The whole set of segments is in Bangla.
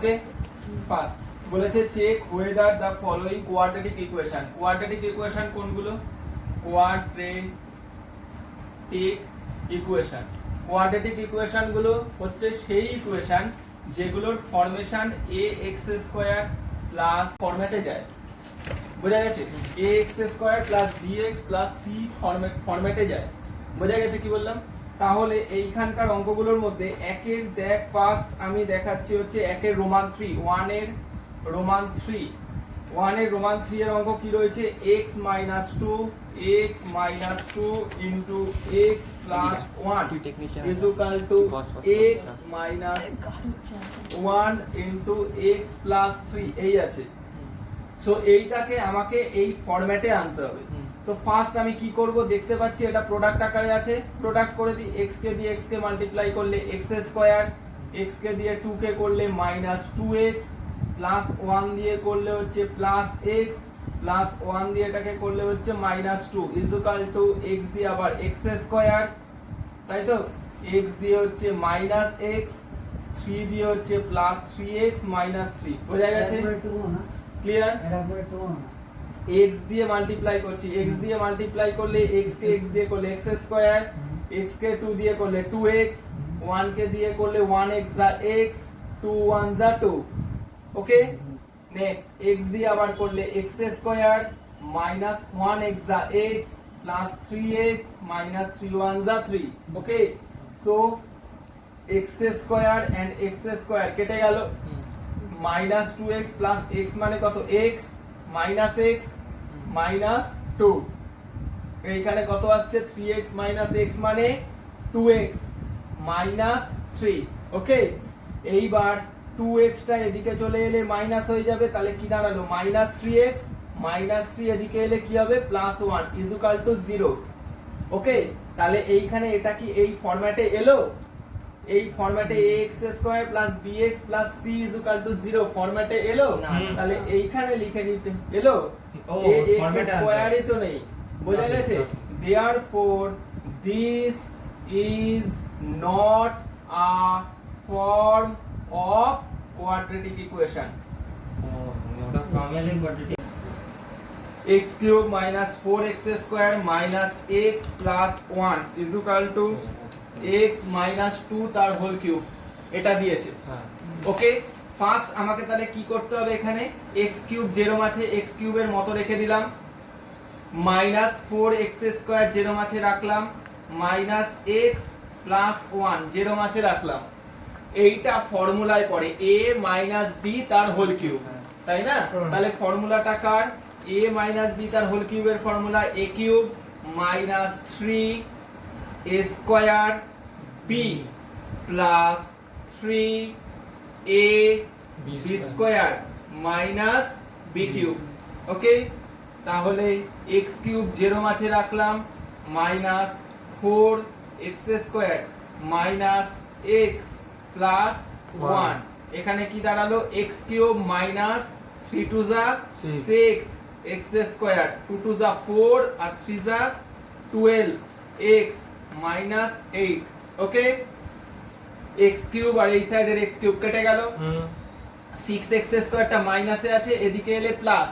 ওকে ফার্স্ট বলেছে check whether the following quadratic equation কোনগুলো? কোয়াড্রেটিক ইকুয়েশন গুলো হচ্ছে সেই ইকুয়েশন যেগুলোর ফরমেশন ax স্কয়ার প্লাস ফরম্যাটে যায়। বোঝা গেছে? ax square plus bx plus c ফরম্যাটে যায়। বোঝা গেছে কি বললাম? তাহলে এইখানকার অঙ্কগুলোর মধ্যে একের দেখ ফার্স্ট আমি দেখাচ্ছি হচ্ছে একের রোমান 3 1 এর রোমান 3 এর অঙ্ক কি রয়েছে? x - 2 into x plus 1 is equal to x minus 1 into x plus 3 এই আছে। সো এইটাকে আমাকে এই ফরম্যাটে আনতে হবে। তো ফার্স্ট আমি কি করব? দেখতে পাচ্ছি এটা প্রোডাক্ট আকারে আছে, প্রোডাক্ট করে দিই। x কে দিয়ে x কে মাল্টিপ্লাই করলে x স্কয়ার, x কে দিয়ে 2 কে করলে -2x প্লাস 1 দিয়ে করলে হচ্ছে প্লাস x প্লাস 1 দিয়ে এটাকে করলে হচ্ছে -2 ইজ ইকুয়াল টু x দিয়ে আবার x স্কয়ার, তাই তো? x দিয়ে হচ্ছে -x, 3 দিয়ে হচ্ছে প্লাস 3x -3। বোঝা গেছে? ক্লিয়ার? x দিয়ে মাল্টিপ্লাই করছি, x দিয়ে মাল্টিপ্লাই করলে x কে x দিয়ে করলে x স্কয়ার, x কে 2 দিয়ে করলে 2x, 1 কে দিয়ে করলে 1x যা x, 2 1 যা 2। ওকে নেক্সট x দিয়ে আবার করলে x স্কয়ার -1x যা x প্লাস 3x -3 1 যা 3। Okay so x square and x square কেটে গেল, -2x প্লাস x মানে কত? x minus x minus 2। এইখানে কত আসছে? 3x - x মানে 2x মাইনাস 3। ওকে এইবার 2x টা এদিকে চলে এলে মাইনাস হয়ে যাবে, তাহলে কি দাঁড়ালো? -3x -3 এদিকে এলে কি হবে? +1 ইজ ইকুয়াল টু 0। ওকে তাহলে এইখানে এটা কি এই ফরম্যাটে এলো? এই ফরম্যাটে ax square plus bx plus c is equal to 0 ফরম্যাটে এলো? তাহলে এইখানে লিখে নিতে এলো ax স্কয়ারই তো নেই। বোঝা গেছে? therefore this is not a form of quadratic equation. x cube minus 4x square minus x plus 1 is equal to x minus 2 তার হোল কিউব এটা দিয়েছে। ওকে ফার্স্ট আমাকে তাহলে কি করতে হবে? এখানে x কিউব যেরকম আছে x কিউবের মতো রেখে দিলাম, -4x স্কয়ার যেরকম আছে রাখলাম, -x প্লাস 1 যেরকম আছে রাখলাম। এইটা ফর্মুলায় পড়ে a - b তার হোল কিউব, তাই না? তাহলে ফর্মুলাটা কার? a - b তার হোল কিউবের formula a cube -3 a square b plus 3 a b square minus b cube. Okay তাহলে x কিউব যেরকম আছে রাখলাম, -4x square minus x plus 1। এখানে কি দাঁড়ালো? x কিউব মাইনাস 3 2 যা 6 x স্কয়ার, 2 2 যা 4 আর 3 যা 12 x মাইনাস 8। ওকে x কিউব আর এই সাইডের x কিউব কেটে গেল, 6x স্কয়ারটা মাইনাসে আছে, এদিকে এলে প্লাস,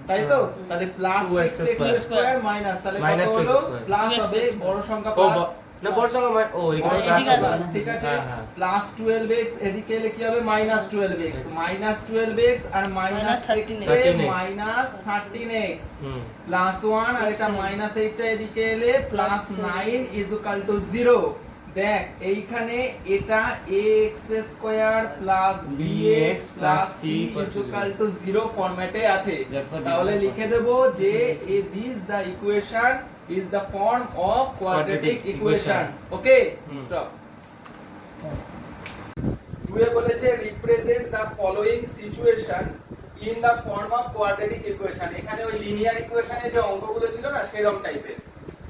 তাই তো? তাহলে প্লাস 6x স্কয়ার মাইনাস, তাহলে কত হলো? প্লাস হবে বড় সংখ্যা প্লাস না বড় সংখ্যা ও এখানে প্লাস, ঠিক আছে? প্লাস 12x এদিকে এলে কি হবে? -12x -12x আর -x এ -13x প্লাস 1 আর এটা -8 টা এদিকে এলে +9 ইজ ইকুয়াল টু 0। দেখ এইখানে এটা ax square plus bx plus c is equal to 0 ফরম্যাটে আছে। তাহলে লিখে দেব যে this the equation is the form of quadratic equation. Okay stop. দুয়ে বলেছে represent the following situation in the form of quadratic equation. এখানে ওই লিনিয়ার ইকুয়েশনে যে অঙ্কগুলো ছিল না সেরকম টাইপের।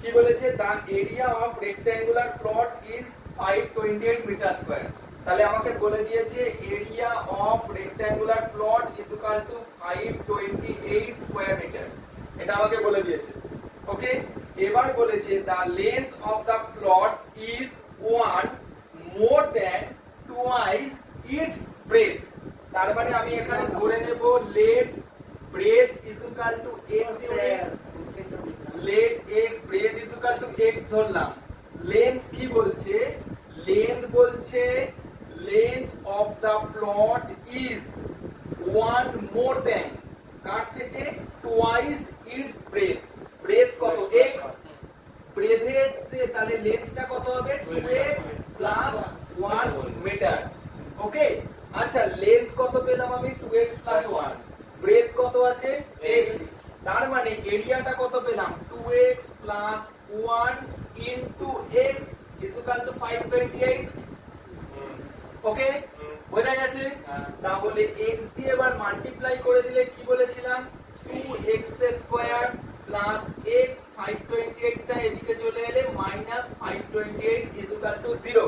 কি বলেছে? the area of rectangular plot is 528 meter square. তাহলে আমাকে বলে দিয়েছে area of rectangular plot is equal to 528 square meter, এটা আমাকে বলে দিয়েছে। ওকে এবার বলেছে the length of the plot is 1 more than twice its breadth. তার মানে আমি এখানে ধরে নেব let breadth is equal to x unit, let x breadth is equal to x ধরলাম। লেন্থ কি বলছে? লেন্থ বলছে length of the plot is one more than, কার থেকে? Twice its breadth. ব্রেথ কত? x, ব্রেথের তাহলে লেন্থটা কত হবে? 2x plus 1 metre. ওকে, আচ্ছা লেন্থ কত পেলাম আমি? 2x প্লাস 1, ব্রেথ কত আছে? x, তার মানে এরিয়াটা কত পেলাম? 2x plus 1 into x is equal two 528। ওকে, বোঝা গেছে? তাহলে x দিয়ে এবার মাল্টিপ্লাই করে দিলে কি বলেছিলাম? 2x স্কয়ার প্লাস x 528 টা এদিকে চলে এলে মাইনাস 528 ইজ ইকুয়াল টু 0।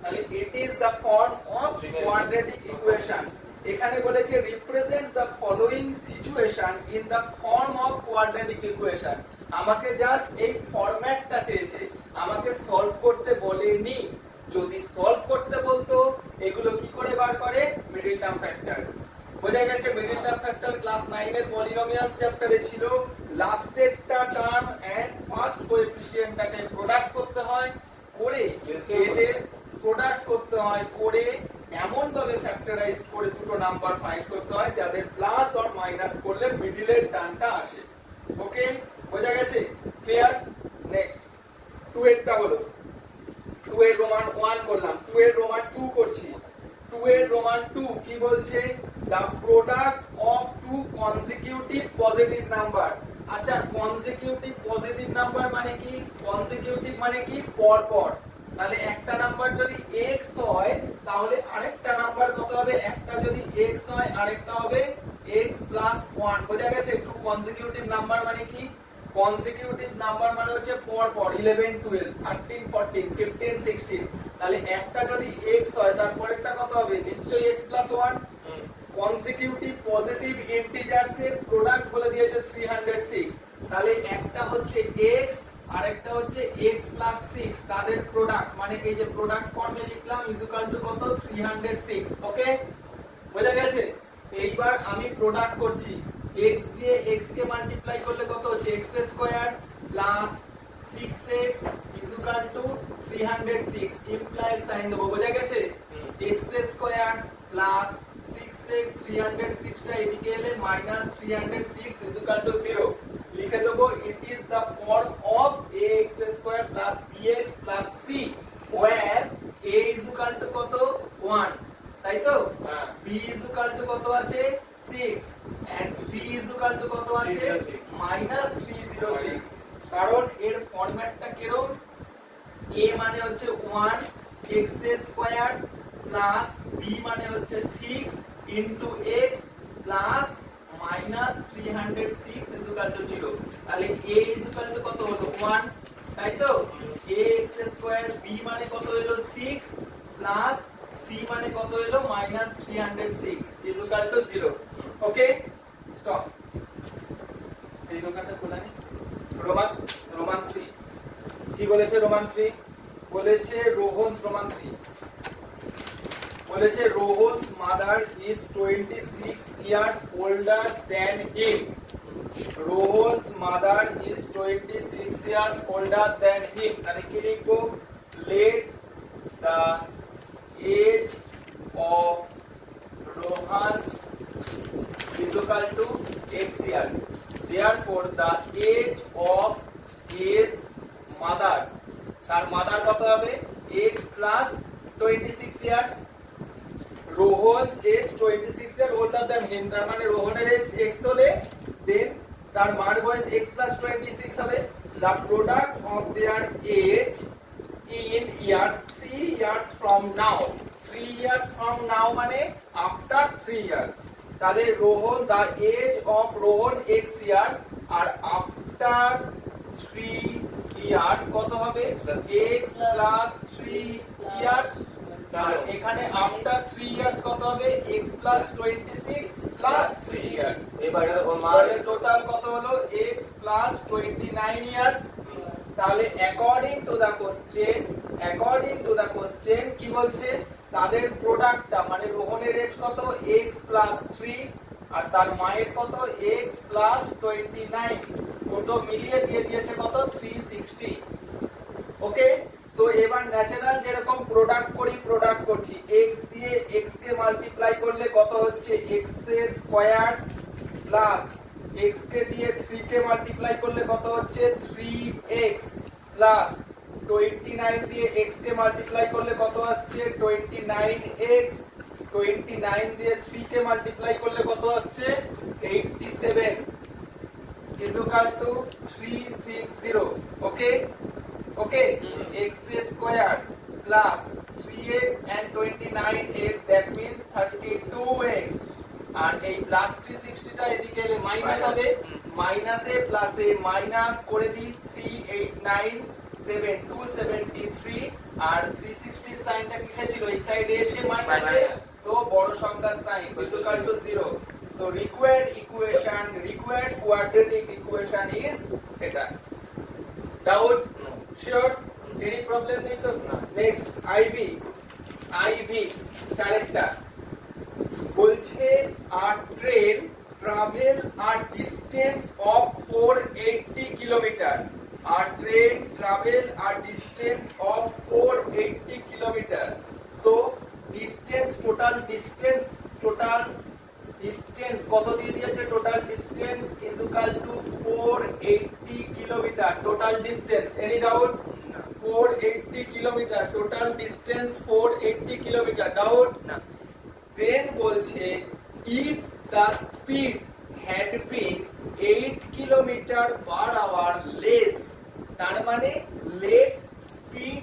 তাহলে it is the form of quadratic equation. এখানে বলেছে represent the following situation in the form of quadratic equation. আমাকে জাস্ট এই ফরম্যাটটা চেয়েছে, আমাকে সলভ করতে বলেনি। যদি সলভ করতে বলতো এগুলো কি করে বার করে? Middle term factor. বোঝা গেছে? মিডল টার্ম ফ্যাক্টর ক্লাস 9 এর পলিনোমিয়ালস চ্যাপ্টারে ছিল। লাস্টেরটা টার্ম এন্ড ফার্স্ট কোএফিসিয়েন্টটাকে প্রোডাক্ট করতে হয়, করে এদের প্রোডাক্ট করতে হয়, করে এমন ভাবে ফ্যাক্টরাইজড করে দুটো নাম্বার ফাইন্ড করতে হয় যাদের প্লাস অর মাইনাস করলে মিডলের টার্মটা আসে। ওকে, বোঝা গেছে? ক্লিয়ার? নেক্সট 2 এরটা হলো 2 এর রোমান 1 করলাম, 2 এর রোমান 2 করছি। 2 এর রোমান 2 কি বলছে? the product of two consecutive positive number। আচ্ছা consecutive positive number মানে কি? consecutive মানে কি? পর পর। তাহলে একটা নাম্বার যদি x হয় তাহলে আরেকটা নাম্বার কত হবে? একটা যদি x হয় আরেকটা হবে x প্লাস 1। বোঝা গেছে? টু consecutive নাম্বার মানে কি? consecutive নাম্বার মানে হচ্ছে পর পর 11 12 13 14 15 16। তাহলে একটা যদি x হয় তারপরেরটা কত হবে? নিশ্চয়ই x প্লাস 1। consecutive পজিটিভ ইন্টিজারস এর প্রোডাক্ট বলে দিয়েছে 306। তাহলে একটা হচ্ছে x আর একটা হচ্ছে x প্লাস 6, তাদের প্রোডাক্ট মানে এই যে প্রোডাক্ট ফর্মে লিখলাম ইজ ইকুয়াল টু কত? 306। ওকে, বোঝা গেছে? এইবার আমি প্রোডাক্ট করছি, x দিয়ে x কে মাল্টিপ্লাই করলে কত হচ্ছে? x square plus 6x is equal to 306 imply sign দেব। বোঝা গেছে? x স্কয়ার প্লাস 6x 306 টা এদিকে এলে মাইনাস 306 ইজ ইকুয়াল টু 0। লিখে দেব it is the form of ax square plus bx plus c where a is equal to কত? 1, তাই তো? b ইজ ইকুয়াল টু কত আছে? 6 and c is equal to কত আছে? মাইনাস 306। কারণ এর ফরম্যাটটা কিরকম? a মানে হচ্ছে 1 x স্কয়ার প্লাস b মানে হচ্ছে 6 into x plus minus 306 is equal to 0। তাহলে a ইজ ইকুয়াল টু কত হলো? 1, তাই তো? ax স্কয়ার b মানে কত হলো? 6 প্লাস c মানে কত হলো? Minus 306 is equal to 0। Okay, stop. এই দোকানটা খোলা নেই। রোমান 3 কি বলেছে? রোমান 3 বলেছে রোহন রোমান 3 বলেছে রোহন's mother is 26 years older than him। রোহন's mother is 26 years older than him। তাহলে কি লিখবো? let the age of Rohan is equal to x years, therefore the age of his mother, তার মাদার কত হবে? x plus 26 years। Rohan's age 26 years older than him, তার মানে রোহনের এজ x হলে দেন তার মার বয়স x plus 26 হবে। the product of their age in years 3 years from now, 3 years from now মানে after 3 years। তাহলে Rohan the age of Rohan x years R after 3 years কত হবে? x plus 3 years। আর এখানে after 3 years কত হবে? x plus 26 plus 3 years। এবারে ওর মান টোটাল কত হলো? x plus 29 years। তাহলে according to the question কি বলছে? তাদের প্রোডাক্টটা মানে রোহনের এজ কত x প্লাস 3 আর তার মায়ের কত x প্লাস 29, দুটো মিলিয়ে দিয়ে দিয়েছে কত 360। ওকে, সো এবার ন্যাচারাল যেরকম প্রোডাক্ট করছি x দিয়ে x কে মাল্টিপ্লাই করলে কত হচ্ছে x এর স্কয়ার প্লাস x কে দিয়ে 3 কে মাল্টিপ্লাই করলে কত হচ্ছে 3x প্লাস 29 দিয়ে x কে মাল্টিপ্লাই করলে কত আসছে 29x, 29 দিয়ে 3 কে মাল্টিপ্লাই করলে কত আসছে 87 is equal to 360। Okay okay, x square plus 3x and 29x, that means 32x, আর এই প্লাস 360 টা এদিকে এলে মাইনাস হবে, মাইনাসে প্লাসে মাইনাস করে দিই 389 273, আর 360 সাইনটা কিসে ছিল এই সাইডে এসে মাইনাসে, সো বড় সংখ্যার sign is equal to 0। so required quadratic equation is এটা। ডাউট? শিওর? এনি প্রবলেম নেই তো? নেক্সট আইভি চারেরটা বলছে a train travel a distance of 480 kilometre, a train travel a distance of 480 kilometre. So distance total distance কত দিয়ে দিয়েছে, total distance is equal to 480 kilometre. Total distance, any doubt? 480 kilometre, total distance 480 kilometre. Doubt? না। দেন বলছে if the speed had been 8 kilometre per hour less, তার মানে লেট স্পিড,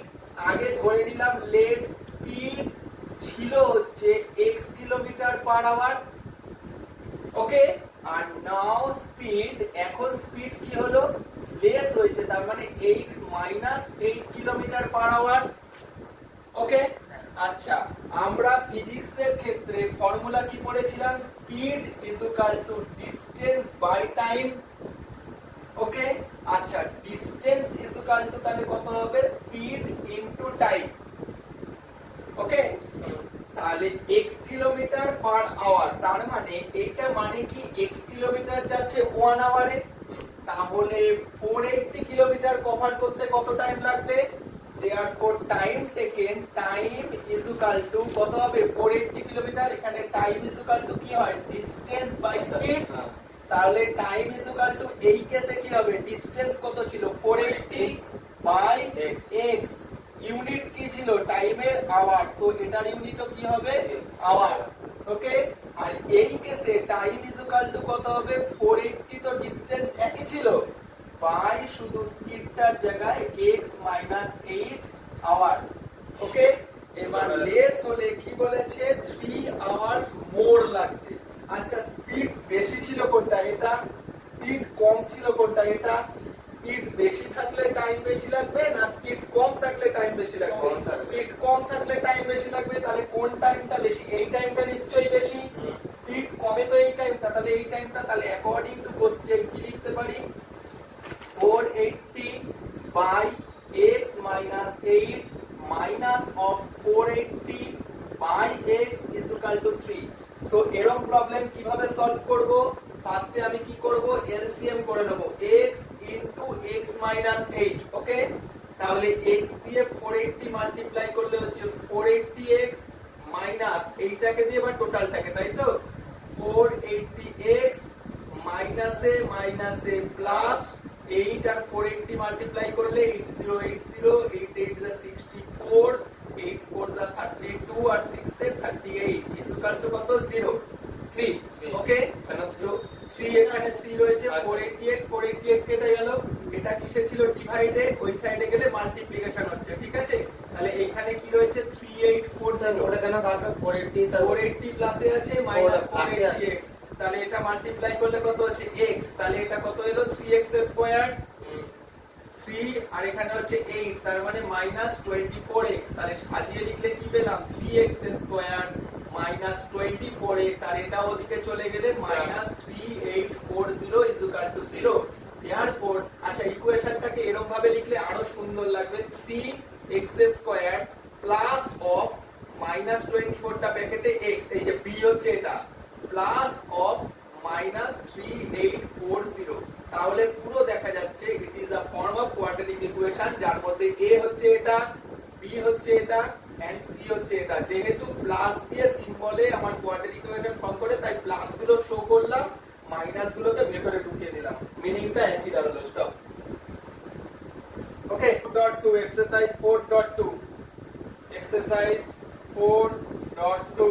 আগে ধরে নিলাম লেট স্পিড ছিল হচ্ছে x kilometre per hour. Okay, আর নাও স্পিড, এখন স্পিড কি হলো লেস হয়েছে, তার মানে x minus 8 kilometre per hour. Okay, আচ্ছা আমরা ফিজিক্সের ক্ষেত্রে ফর্মুলা কি পড়েছিলাম, speed is equal to distance by time. Okay, আচ্ছা ডিসটেন্স ইজ ইকুয়াল টু তাহলে কত হবে, স্পিড ইনটু টাইম। ওকে, তাহলে x কিলোমিটার পার আওয়ার, তার মানে এটা মানে কি x কিলোমিটার যাচ্ছে 1 আওয়ারে, তাহলে 480 কিলোমিটার কভার করতে কত টাইম লাগবে, therefore time taken, time is equal to কত হবে 480 কিলোমিটার, এখানে time is equal to কি হয় distance by speed, তাহলে time is equal to এই কেসে কি হবে, ডিসটেন্স কত ছিল 480 বাই x, ইউনিট কি ছিল টাইমের আওয়ার, সো এটার ইউনিটও কি হবে আওয়ার। ওকে, আর এই কেসে টাইম ইজ ইকুয়াল টু কত হবে 480, তো ডিসটেন্স একই ছিল, বাই শুধু স্পিডটার জায়গায় x মাইনাস 8 আওয়ার। ওকে, এবার লেস হলে কি বলেছে 3 আওয়ার্স মোর লাগছে। আচ্ছা স্পিড বেশি ছিল কোনটা, এটা, স্পিড কম ছিল কোনটা, এটা। স্পিড বেশি থাকলে টাইম বেশি লাগবে না স্পিড কম থাকলে টাইম বেশি লাগবে, স্পিড কম থাকলে টাইম বেশি লাগবে, তাহলে কোন টাইমটা বেশি, এই টাইমটা নিশ্চয়ই বেশি। স্পিড কমে তো এই টাইমটা, তাহলে এই টাইমটা, তাহলে অ্যাকর্ডিং টু কোশ্চেন কি লিখতে পারি, 480 by x minus 8 minus of 480 by x is equal to 3। So এরকম প্রবলেম কিভাবে সলভ করব, ফার্স্টে আমি কি করব এলসিএম করে নেব x into x minus 8। ওকে, তাহলে x দিয়ে 480 মাল্টিপ্লাই করলে হচ্ছে 480x মাইনাস এইটাকে দিয়ে এবার টোটালটাকে, তাই তো 480x মাইনাসে মাইনাসে প্লাস 8 আর 480 মাল্টিপ্লাই করলে 8080, 8 8 is 64, 8 4 is 32 R 6 A 38 is equal to কত 0 3। ওকে, তো 3 এখানে 3 রয়েছে, 480x কেটে গেল, এটা কিসে ছিল ডিভাইডে, ওই সাইডে গেলে মাল্টিপ্লিকেশন হচ্ছে, ঠিক আছে। তাহলে এইখানে কি রয়েছে 3840, ওটা কেন কাটবে 480 প্লাসে আছে মাইনাস 480x, তাহলে এটা মাল্টিপ্লাই করলে কত হচ্ছে x, তাহলে এটা কত এলো 3x স্কয়ার, 3 আর এখানে হচ্ছে 8, তার মানে মাইনাস 24x, তাহলে সাজিয়ে লিখলে কি পেলাম 3x স্কয়ার মাইনাস 24x, আর এটা ওদিকে চলে গেলে minus 3840 is equal to 0। therefore আচ্ছা ইকুয়েশনটাকে এরকম ভাবে লিখলে আরো সুন্দর লাগবে, 3x square plus of minus তাহলে পুরো দেখা যাচ্ছে it is a form of quadratic equation যার মধ্যে a হচ্ছে এটা, b হচ্ছে এটা এন্ড c হচ্ছে এটা। যেহেতু প্লাস দিয়ে সিম্বলে আমার কোয়াড্রেটিক ইকুয়েশন ফর্ম করে, তাই প্লাস গুলো শো করলাম, মাইনাস গুলোকে ভেতরে ঢুকিয়ে দিলাম, মিনিংটা একই দাঁড়ালো। স্টপ। ওকে, 4.2 এক্সারসাইজ 4.2 এক্সারসাইজ 4.2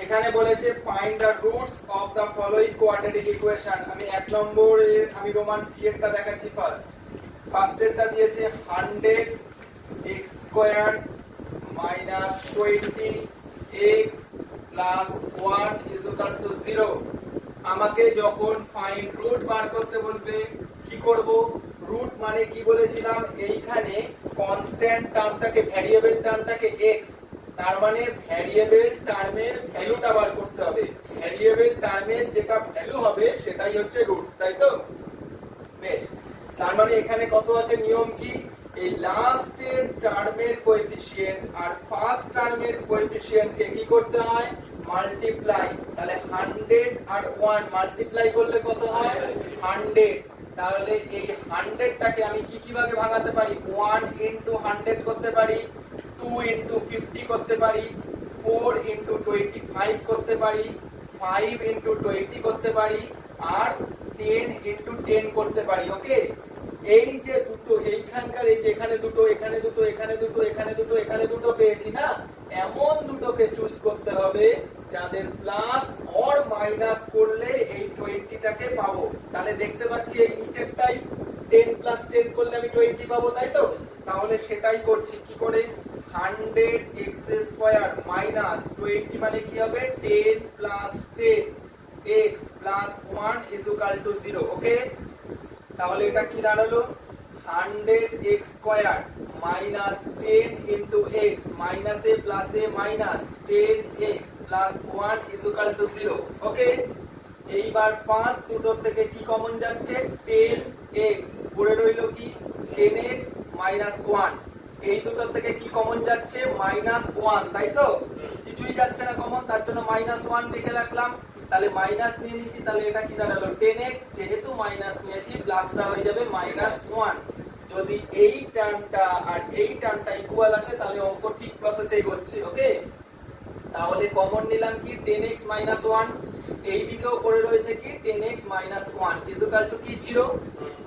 এখানে বলেছে find the roots of the following quadratic equation. আমি এক নম্বরে আমি রোমান ফিয়েরটা দেখাচ্ছি। ফার্স্টেরটা দিয়েছে 100 x square minus 20 x plus 1 is equal to 0। আমাকে যখন ফাইন্ড রুট বার করতে বলবে কি করব? রুট মানে কি বলেছিলাম, এইখানে কনস্ট্যান্ট টার্মটাকে, ভ্যারিয়েবল টার্মটাকে x, তার মানে ভ্যারিয়েবল টার্মের ভ্যালুটা বার করতে হবে। ভ্যারিয়েবল টার্মের যেটা ভ্যালু হবে সেটাই হচ্ছে রুট, তাই তো? বেশ, তার মানে এখানে কত আছে? নিয়ম কি? এই লাস্টের টার্মের কোএফিসিয়েন্ট আর ফার্স্ট টার্মের কোএফিসিয়েন্টকে কি করতে হয়? মাল্টিপ্লাই। তাহলে 100 আর 1 মাল্টিপ্লাই করলে কত হয়? 100। তাহলে এই 100টাকে আমি কি কি ভাগে ভাঙাতে পারি? 1 ইনটু 100 করতে পারি, 2 ইনটু 50 করতে পারি, 4 ইনটু 25 করতে পারি, 5 ইনটু 20 করতে পারি, আর 10 ইনটু 10 করতে পারি। ওকে, এই যে দুটো এইখানকার, এই যে এখানে দুটো, এখানে দুটো, এখানে দুটো, এখানে দুটো, এখানে দুটো পেয়েছি না, এমন দুটোকে চুজ করতে হবে যাদের প্লাস অর মাইনাস করলে এই 20টাকে পাবো। তাহলে দেখতে পাচ্ছি এই নিচেরটাই 10 প্লাস 10 করলে আমি 20 পাবো, তাই তো? তাহলে সেটাই করছি। কি করে? 100 x স্কয়ার মাইনাস 20 মানে কি হবে? 10 plus 10 x plus 1 is equal to 0। ওকে, তাহলে এটা কি দাঁড়ালো? 100 x square minus 10 into x, মাইনাসে প্লাসে minus 10 x plus 1 is equal to 0। ওকে, এইবার ফার্স্ট দুটো থেকে কি কমন যাচ্ছে? 10x, পড়ে রইল কি? 10x minus 1। এই দুটো থেকে কি কমন যাচ্ছে? -1, তাই তো? কিছুই যাচ্ছে না কমন, তার জন্য -1 লিখে রাখলাম। তাহলে মাইনাস নিয়ে নিয়েছি, তাহলে এটা কি দাঁড়ালো? 10x, যেহেতু মাইনাস নিয়েছি প্লাসটা হয়ে যাবে -1। যদি এই টার্মটা আর এই টার্মটা ইকুয়াল আসে তাহলে অঙ্ক ঠিক প্রসেসেই হচ্ছে। ওকে, তাহলে কমন নিলাম কি? 10x - 1। এই দিকেও পড়ে রয়েছে কি? 10x - 1 ইজ ইকুয়াল টু কি? 0।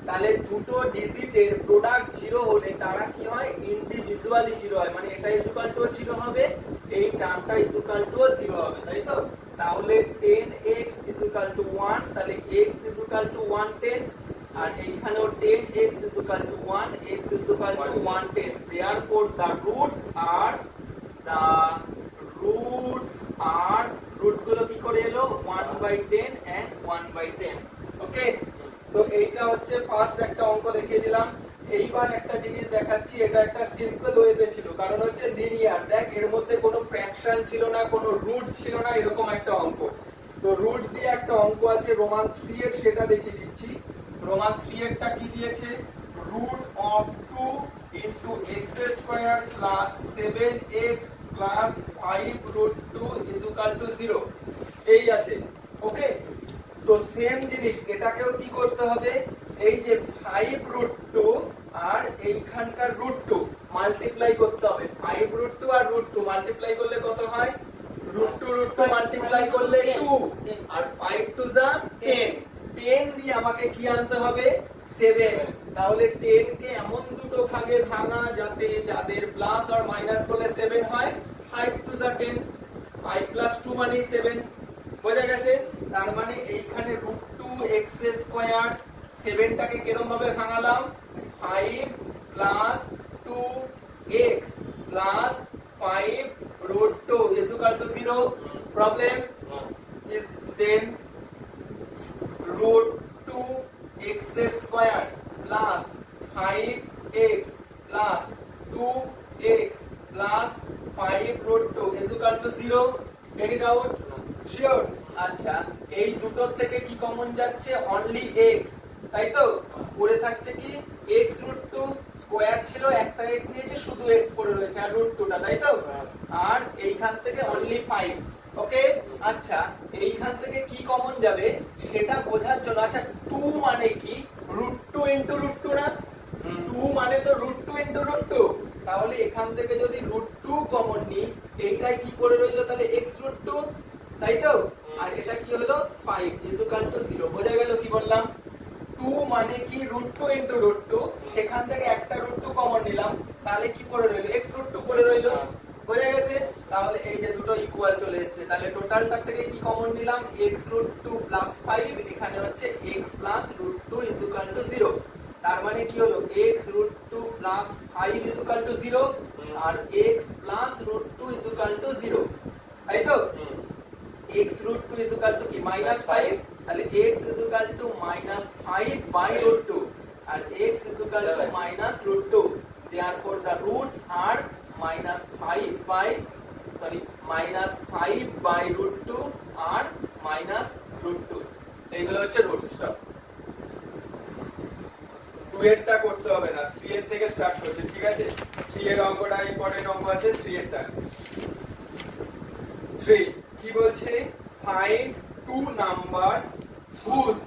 তাহলে দুটো ডিজিটের প্রোডাক্ট 0 হলে তারা কি হয়? ইন্ডিভিজুয়ালি 0 হয়, মানে এটা ইজ ইকুয়াল টু 0 হবে, এই টার্মটা ইজ ইকুয়াল টু 0 হবে, তাই তো? তাহলে 10x ইজ ইকুয়াল টু 1, তাহলে x ইজ ইকুয়াল টু 110, আর এইখানেও 10x is equal two 1, x is equal two 110। therefore the roots are roots গুলো কি করে এলো? 1/10 and 1/10। ওকে, সো এইটা হচ্ছে ফার্স্ট একটা অঙ্ক দেখিয়ে দিলাম। এইবার একটা জিনিস দেখাচ্ছি, এটা একটা সিম্পল ওয়েতে ছিল, কারণ হচ্ছে লিনিয়ার। দেখ, এর মধ্যে কোনো ফ্র্যাকশন ছিল না, কোনো রুট ছিল না, এরকম একটা অঙ্ক। তো রুট দিয়ে একটা অঙ্ক আছে রোমান 3 এর, সেটা দেখিয়ে দিচ্ছি। রোমান 3 এরটা কি দিয়েছে? Root of 2 into x square plus 7x plus 5 root 2 is equal to 0 এই আছে। ওকে, তো সেম জিনিস এটাকেও কি করতে হবে? এই যে 5 রুট 2 আর এইখানকার রুট 2 মাল্টিপ্লাই করতে হবে। 5 রুট 2 আর রুট 2 মাল্টিপ্লাই করলে কত হয়? রুট 2 মাল্টিপ্লাই করলে 2, আর 5 2 যা 10। 10 দিয়ে আমাকে কি আনতে হবে? 7। তাহলে 10 কে এমন দুটো ভাগে ভাঙা যাতে যাদের প্লাস আর মাইনাস করলে 7 হয়। 5 2 যা 10, 5 প্লাস 2 মানে 7। বোঝা গেছে? তার মানে এইখানে রুট 2x স্কয়ার 7টাকে কিরকম ভাবে ভাঙালাম? 5 plus 2x plus 5 root 2 is equal to 0. Problem is then root 2x square plus 5x plus 2x plus 5 root 2 is equal to 0. Any doubt? Sure. আচ্ছা, এই দুটোর থেকে কি কমন যাচ্ছে? অনলি x, তাই তো? পড়ে থাকছে কি? x root 2 স্কয়ার ছিল, একটা x নিয়েছে, শুধু x পড়ে রয়েছে আর root 2টা, তাই তো? আর এইখান থেকে অনলি 5, ওকে, আচ্ছা এইখান থেকে কি কমন যাবে সেটা বোঝার জন্য, আচ্ছা 2 মানে কি √2 ইনটু √2 না, 2 মানে তো √2 ইনটু √2, তাহলে এখান থেকে যদি √2 কমন নিই এইটাই কি করে রইলো তাহলে x√2, তাই তো, আর এটা কি হলো 5 0, বোঝা গেল কি বললাম। 2 মানে কি √2 ইনটু √2, সেখান থেকে একটা √2 কমন নিলাম, তাহলে কি করে রইলো x√2 করে রইলো, বোঝা গেছে। তাহলে এই যে দুটো ইকুয়াল চলে এসেছে, তাহলে টোটালটা থেকে কি কমন নিলাম x√2 প্লাস 5, এখানে হচ্ছে x প্লাস √2 0, তার মানে কি হলো x√2 প্লাস 5 0 আর x প্লাস √2 0, তাই তো। x√2 কি -5, তাহলে x -5 by √2 R x -√2, therefore the roots are -5 by √2 আর -√2, এইগুলো হচ্ছে রুটসটা। 2 এরটা করতে হবে না, 3 এর থেকে স্টার্ট করছে, ঠিক আছে। 3 এর অঙ্কটা ইম্পর্টেন্ট অঙ্ক আছে, 3 এরটা। 3 কি বলছে, find two numbers whose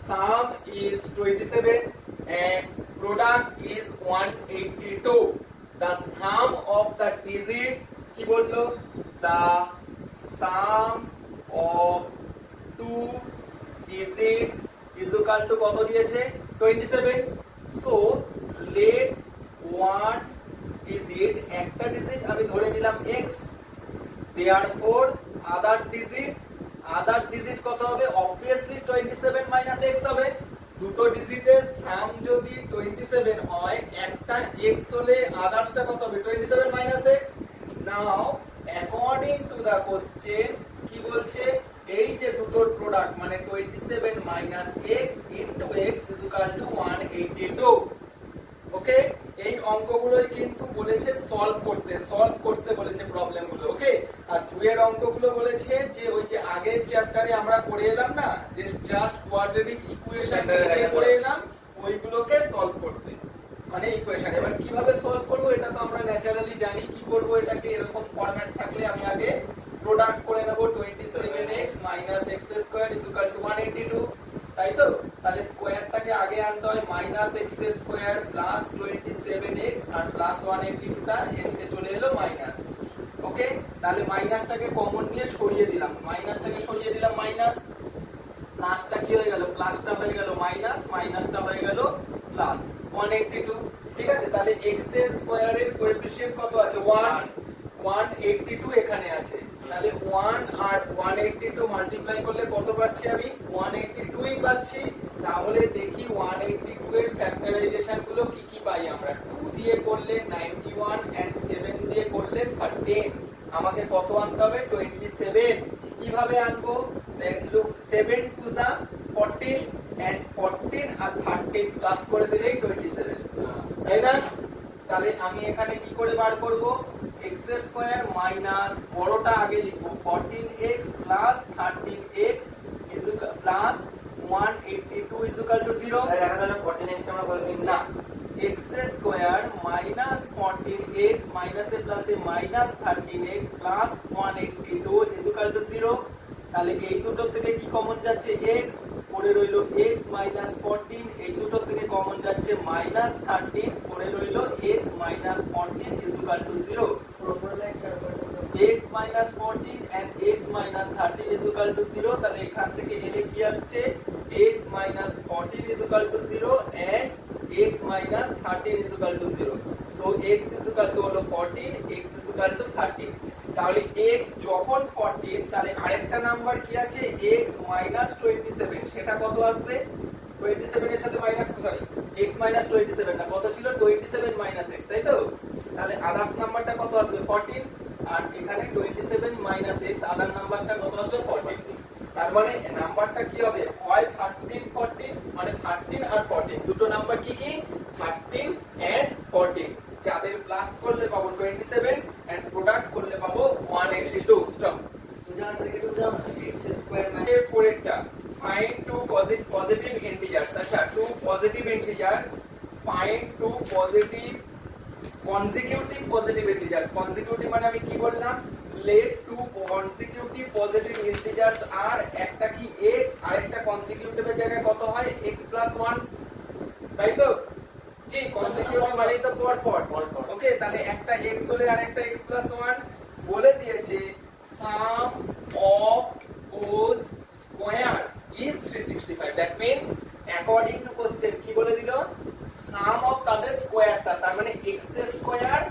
sum is 27 and product is 182. The sum of the digit কি বললো, the sum of two digits is equal to কত দিয়েছে 27, so let one digit, একটা digit আমি ধরে নিলাম x, therefore other digit কত হবে, obviously 27 minus x হবে। দুটো ডিজিটের সাম যদি 27 হয়, একটা x হলে আদার্সটা কত হবে 27 minus x। Now according to the question কি বলছে, এই যে দুটোর প্রোডাক্ট মানে 27 minus x into x is equal to 182। ওকে, এই অঙ্কগুলোই কিন্তু বলেছে সলভ করতে বলেছে প্রবলেমগুলো। ওকে, আর 2 এর অঙ্কগুলো বলেছে যে ওই যে আগের চ্যাপ্টারে আমরা করে এলাম না, যে জাস্ট কোয়াড্রেটিক ইকুয়েশন করে এলাম, ওইগুলোকে সলভ করতে, মানে ইকুয়েশন। এবার কিভাবে সলভ করব এটা তো আমরা ন্যাচারালি জানি, কি করব এটাকে এরকম ফরম্যাট থাকলে আমি আগে প্রোডাক্ট করে নেব 27x - x² = 182, তাই তো। তাহলে স্কয়ারটাকে আগে আনতে হয় -x² প্লাস 27x আর প্লাস 182টা এদিকে চলে এলো মাইনাস। ওকে, তাহলে মাইনাসটাকে কমন নিয়ে সরিয়ে দিলাম, মাইনাস, প্লাসটা কি হয়ে গেল, প্লাসটা হয়ে গেল মাইনাস, মাইনাসটা হয়ে গেল প্লাস 182। ঠিক আছে, তাহলে x এর স্কয়ারের কোএফিসিয়েন্ট কত আছে 1, 182 এখানে আছে, তাহলে 1 আর 182 মাল্টিপ্লাই করলে কত পাচ্ছি আমি 182ই পাচ্ছি। তাহলে দেখি 182 এর ফ্যাক্টরাইজেশন গুলো কি কি পাই আমরা, 2 দিয়ে করলে 91 এন্ড 7 দিয়ে করলে 13, আমাকে কত আনতে হবে 27। কিভাবে আনবো, দেখো 7 টু দা 14 এন্ড 14 আর 13 প্লাস করে দিলেই 27, তাই না। তাহলে আমি এখানে কি করে বার করব, x² মাইনাস বড়টা আগে লিখব 14x প্লাস 13x প্লাস 182 0। তাহলে 14x আমরা বলে দিই না, x² মাইনাস 14x মাইনাসে প্লাসে মাইনাস 13x প্লাস 182 0। তাহলে এই দুটো থেকে কি কমন যাচ্ছে x, পড়ে রইল x মাইনাস 14, এই দুটো থেকে কমন যাচ্ছে মাইনাস 13, পড়ে রইল x minus 14 0। x minus 14 and x minus 13 is equal to 0, তাহলে এখান থেকে এলে কি আসছে x minus 14 is equal to 0 and x minus 13 is equal to 0, so x is equal to হলো 14, x is equal to 13। তাহলে x যখন 14, তাহলে আরেকটা নাম্বার কি আছে x minus 27, সেটা কত আসবে 27 এর সাথে মাইনাস, সরি x minus 27 না কত ছিল 27 minus x, তাই তো। তাহলে আদার্স নাম্বারটা কত আসবে 14, আর এখানে 27 মাইনাস x, আদার নাম্বারটা কত আসবে 14। তার মানে নাম্বারটা কি হবে, হয় 13 14, মানে 13 আর 14 দুটো নাম্বার কি কি 13 এন্ড 14, যাদের প্লাস করলে পাবো 27 এন্ড প্রোডাক্ট করলে পাবো 182। স্টপ, x² মানে 4 এটা find two positive integers, আচ্ছা two positive integers, find two consecutive positive integers। consecutive মানে আমি কি বললাম, let two consecutive positive integers are একটা কি x আর একটা consecutive এর জায়গায় কত হয় x plus 1 তাই তো কি consecutive মানে তো পর পর ওকে তাহলে একটা x হলে আর একটা x plus 1 বলে দিয়েছে sum of whose square is 365 that means according to question কি বলে দিল sum of তাদের স্কয়ারটা তার মানে x এর স্কয়ার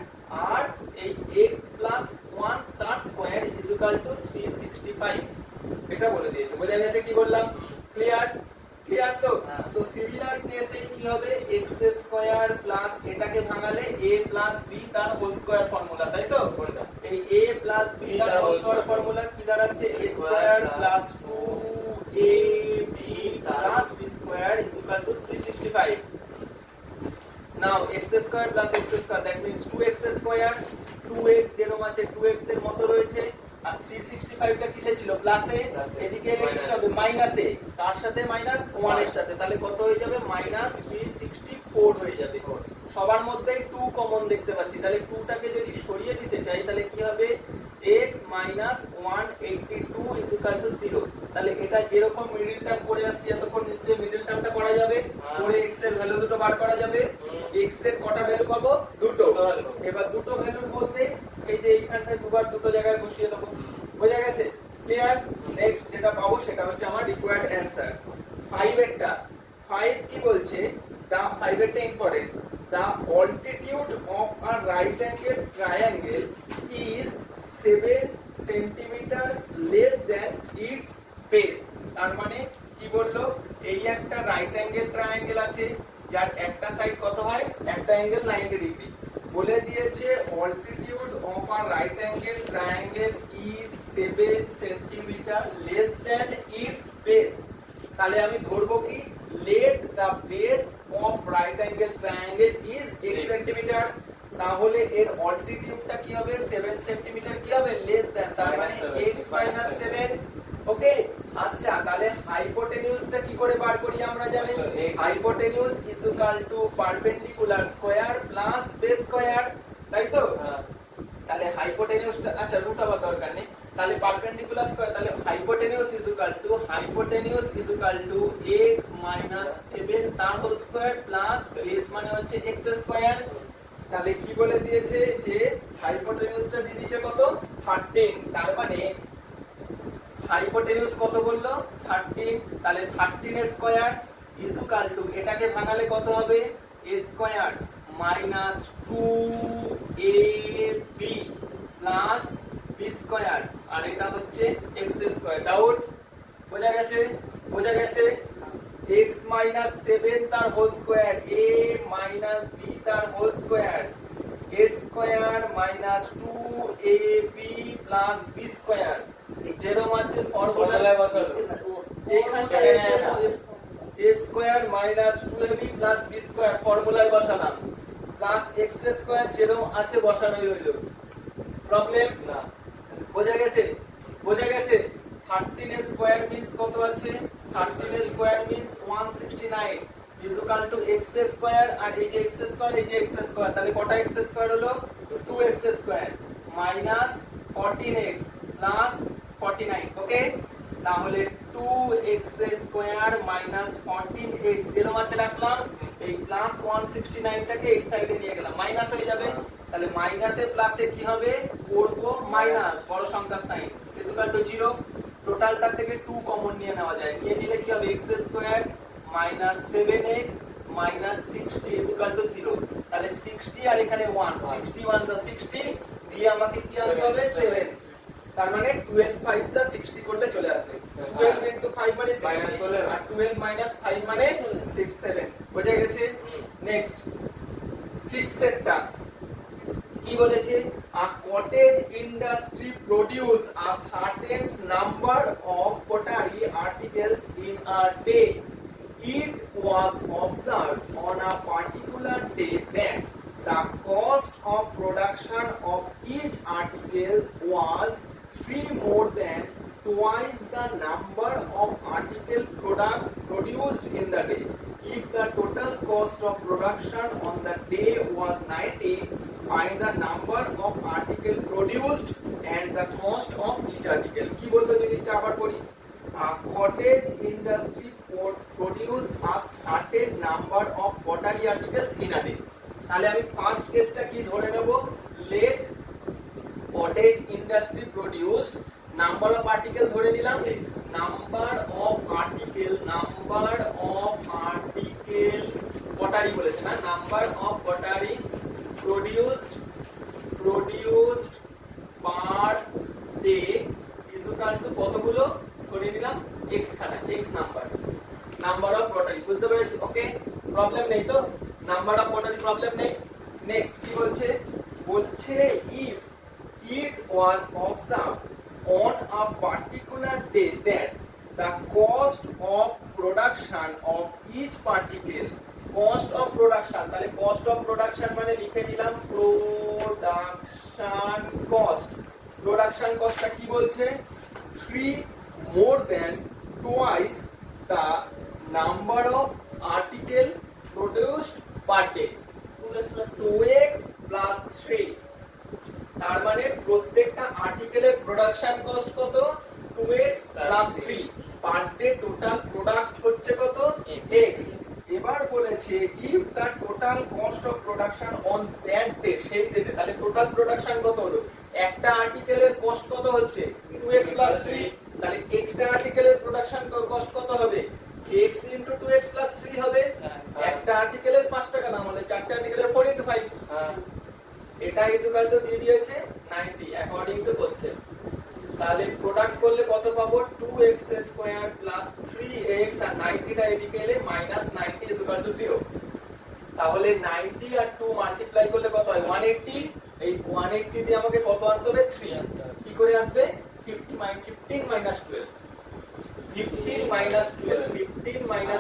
আর এই x plus 1 তার স্কয়ার is equal to 365 এটা বলে দিয়েছে বোঝা গেছে কি বললাম ক্লিয়ার ক্লিয়ার তো সো সিমিলার কেসে কি হবে x স্কয়ার প্লাস এটাকে ভাঙালে a প্লাস b তার হোল স্কয়ার ফর্মুলা তাই তো এই a প্লাস b তার হোল স্কয়ার ফর্মুলা কি দাঁড়াচ্ছে a square plus 2ab plus b square is equal to 365 now x square plus x square that means 2x square 2x যেরকম আছে 2x এর মতো রয়েছে আর 365 টা কিসে ছিল প্লাসে এদিকে এলে কি হবে মাইনাসে তার সাথে মাইনাস 1 এর সাথে তাহলে কত হয়ে যাবে মাইনাস 364 হয়ে যাবে সবার মধ্যেই 2 কমন দেখতে পাচ্ছি তাহলে 2 টাকে যদি সরিয়ে দিতে চাই তাহলে কি হবে x 182 is equal to 0 তাহলে এটা যেরকম মিডল টার্ম করে আসছে এতক্ষণ নিশ্চয়ই মিডল টার্মটা করা যাবে পরে x এর ভ্যালু দুটো বার করা যাবে x এর কটা ভ্যালু পাবো দুটো এবার দুটো ভ্যালুর মধ্যে এই যে এইখানটায় দুবার দুটো জায়গায় বসিয়ে দেবো বোঝা গেছে ক্লিয়ার নেক্সট যেটা পাবো সেটা হচ্ছে আমার রিকোয়ার্ড অ্যানসার 5 এরটা 5 কি বলছে দা 5 এরটা importance the altitude of a right angle triangle is 7 centimeter less than its base তার মানে কি বললো এই একটা রাইট অ্যাঙ্গেল ট্রায়াঙ্গেল আছে যার একটা সাইড কত হয় একটা অ্যাঙ্গেল 90 ডিগ্রি বলে দিয়েছে altitude of a right angle triangle is 7 centimeter less than its base তাহলে আমি ধরবো কি let the base of right angle triangle is x centimeter তাহলে এর অল্টিটিউডটা কি হবে 7 সেন্টিমিটার কি হবে লেস দ্যান তার মানে x 7 ওকে আচ্ছা তাহলে হাইপোটেনিউসটা কি করে বার করি আমরা জানি hypotenuse is equal to perpendicular square plus base square তাই তো তাহলে হাইপোটেনিউসটা আচ্ছা রুট আবার দরকার নেই তাহলে পারপেন্ডিকুলার স্কয়ার তাহলে হাইপোটেনিউস ইজ ইকুয়াল টু x 7 তার হোল স্কয়ার প্লাস বেস মানে হচ্ছে x স্কয়ার তাহলে কি বলে দিয়েছে যে হাইপোটেনিউসটা দিয়ে দিয়েছে কত 13 তার মানে হাইপোটেনিউস কত বললো 13 তাহলে 13 স্কয়ার ইজ ইকুয়াল টু এটাকে ভাঙালে কত হবে a square minus 2ab plus b square আর এটা হচ্ছে x স্কয়ার ডাউট বোঝা গেছে x 7 তার হোল স্কয়ার a b তার whole square a square 2ab plus b square যেরকম আছে ফর্মুলায় বসাবো এখানটায় এসে a square 2ab plus b square ফর্মুলায় বসালাম প্লাস x স্কয়ার যেরকম আছে বসানোই রইলো প্রবলেম না বোঝা গেছে 13 স্কয়ার মিন্স কত আছে 13 square means 169 is equal to x square আর এই যে x স্কয়ার তাহলে কটা x স্কয়ার হলো 2x square minus 14x plus 49 ওকে তাহলে 2x স্কয়ার মাইনাস 14x যেরকম আছে রাখলাম এই প্লাস 169 টাকে এই সাইডে নিয়ে গেলাম মাইনাস হয়ে যাবে তাহলে মাইনাসে প্লাসে কি হবে করব মাইনাস বড় সংখ্যার সাইন is equal to 0 টোটালটার থেকে 2 কমন নিয়ে নেওয়া যায় নিয়ে নিলে কি হবে x square minus 7x minus 60 is equal to 0 তাহলে 60 আর এখানে 1 61 যা 60 দিয়ে আমাকে কি আনতে হবে 7 তার মানে 12 5 যা 60 করলে চলে আসবে 12 into 5 মানে 60 আর 12 minus 5 মানে 67 বোঝা গেছে নেক্সট 6 সেটটা কি বলেছে a cottage industry produce a certain number of pottery articles in a day it was observed on a particular day that the cost of production of each article was 3 more than twice the number of article product produced in the day if the total cost of production on the day was 90 find the number of article produced and the cost of each article কি বললো জিনিসটা আবার পড়ি cottage industry produced a certain number of pottery articles in a day তাহলে আমি ফার্স্ট কেসটা কি ধরে নেব let cottage industry produced number of article ধরে নিলাম number of article pottery বলেছে না number of pottery produced per day is equal to কতগুলো ধরে নিলাম x খানা x নাম্বার অফ pottery বুঝতে পেরেছি ওকে প্রবলেম নেই তো নাম্বার অফ pottery প্রবলেম নেই নেক্সট কি বলছে if it was observed on a particular day that the cost of production of each particle cost of production তাহলে cost of production মানে লিখে নিলাম production cost টা কি বলছে 3 more than twice the number of article produced per day 2x plus 3 তার মানে প্রত্যেকটা আর্টিকেলের প্রোডাকশন কস্ট কত 2x plus 3 per day total product হচ্ছে কত x এবার বলেছে if the total cost of production on that day সেই ডেতে তাহলে টোটাল প্রোডাকশন কত হলো একটা আর্টিকেলের কস্ট কত হচ্ছে 2x প্লাস 3 তাহলে এক্সট্রা আর্টিকেলের প্রোডাকশন কস্ট কত হবে x 2x 3 হবে একটা আর্টিকেলের 5 টাকা দাম হলে চারটা আর্টিকেলের 4 5 হ্যাঁ এটা ইকুয়াল টু দিয়ে দিয়েছে 90 অ্যাকর্ডিং টু কোশ্চেন তাহলে প্রোডাক্ট করলে কত পাবো 2x স্কয়ার 3x আর 90 টা এদিকে এলে -90 ইকুয়াল টু 0 তাহলে 90 আর 2 মাল্টিপ্লাই করলে কত হয় 180 এই 180 দিয়ে আমাকে কত আনতে হবে 3 কি করে আসবে 15 12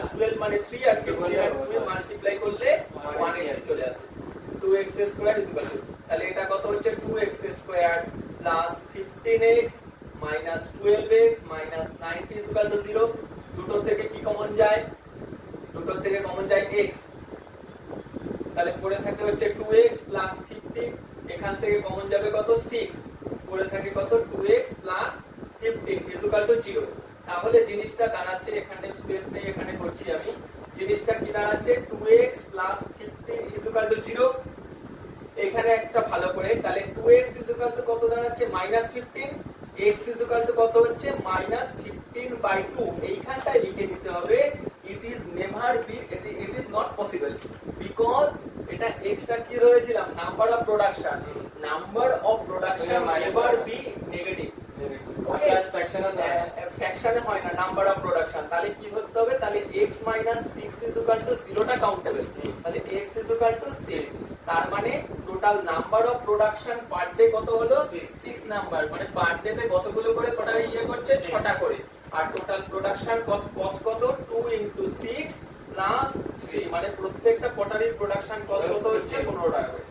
15 মানে 3 আর 2 মাল্টিপ্লাই করলে 180 চলে আসে 2x স্কয়ার ইকুয়াল টু তাহলে এটা কত হচ্ছে 2x square plus 15x minus 12x minus 90 equal to 0 দুটো থেকে কি কমন যায় দুটো থেকে কমন যায় x তাহলে পড়ে থাকে হচ্ছে 2x প্লাস 15 এখান থেকে কমন যাবে কত 6 পড়ে থাকে কত 2x প্লাস 15 ইকুয়াল টু 0 তাহলে জিনিসটা দাঁড়াচ্ছে এখানে স্পেস নেই এখানে করছি আমি জিনিসটা কি দাঁড়াচ্ছে 2x প্লাস 15 ইকুয়াল টু 0 এখানে একটা ভালো করে তাহলে 2x ইকুয়াল টু কত দাঁড়াচ্ছে -15 x ইকুয়াল টু কত হচ্ছে -15/2 এইখানটায় লিখে নিতে হবে it is never be it is not possible because এটা x টা কি ধরেছিলাম number of production never be negative okay ফ্র্যাকশনে হয় না নাম্বার অফ প্রোডাকশন তাহলে কি হতে হবে তাহলে x 6 0 টা কাউন্টেবল তাহলে x 6 তার মানে total number of production per day কত হলো 6 নাম্বার মানে পার ডে তে কতগুলো করে টোটাল করছে 6টা করে আর টোটাল প্রোডাকশন কস্ট কত 2 6 3 মানে প্রত্যেকটা পটারির প্রোডাকশন কস্ট কত হচ্ছে 15 টাকা করে